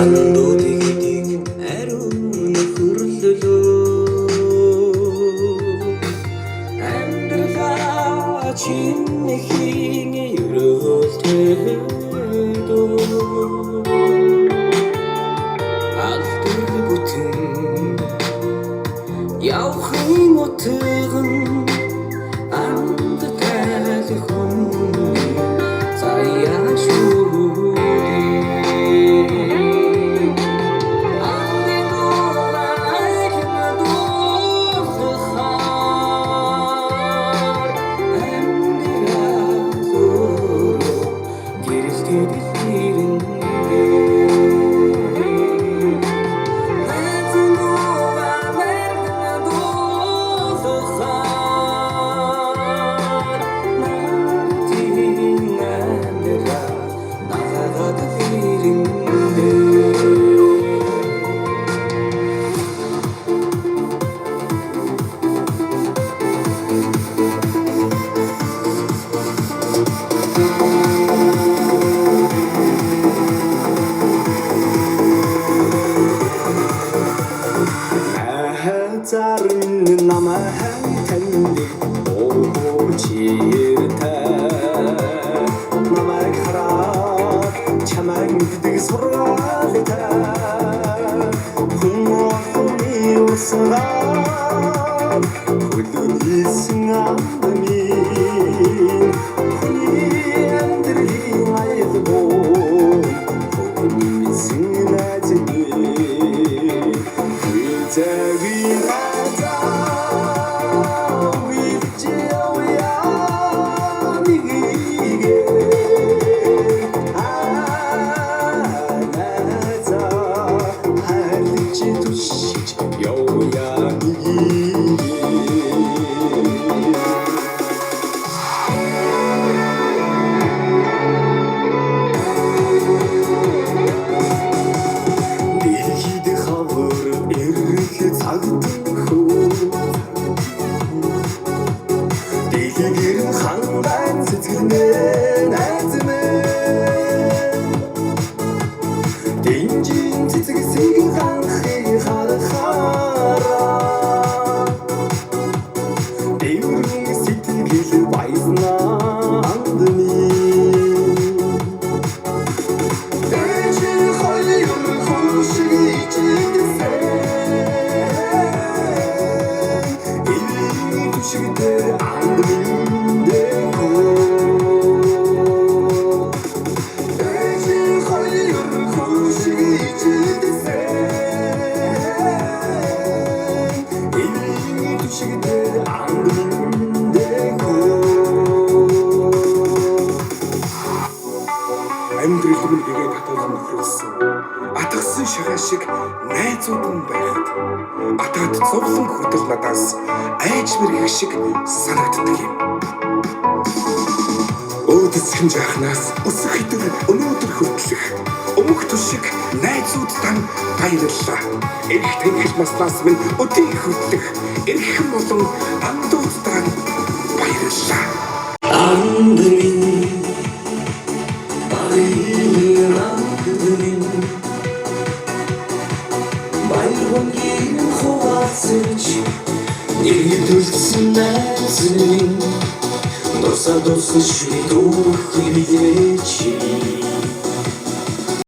Андуудыг ариун хөрлөлөө амьдралаа чинэхийн ерөөлтөдөө алдар бүтэн явахын утган анд тайлх Зарим намайг таньдаг чиртэй намайг хараад чамайг мэддэг сургаалтай хүмүүний усгаа хүлээсэн амдны хүний амьдралын аялал хүний сэнэзэний Дэлгэр хандан сэтгэлнээ найзмэн Дэнжин цэцэгсийг ханхыг харахаараа Дэврэн сэтгэл байснаа андны Дэжин хоёр хуршиг ичээдсэн Элийн түшигдэр андны Амьдрал минь бигээ татуулан нөхрөлсөн. Атгсан шагаа шиг найзууд нь байхад атаад зовлон хүртэл надаас айж мэргэх шиг санагддаг юм. Өөдөсгөн жахнаас өсөх хэдэн өнөөдөр хүртэлх өмг түшиг найзуудтай баярлалаа. Эрх тэнгэл маснаас минь өдий хүртэлх эрхэм болон андуудтай баярлалаа. Анд минь Баяргийн хуваалцаж нэг төлсөн найзын дусаа дуусах шиг дүүх хэлээч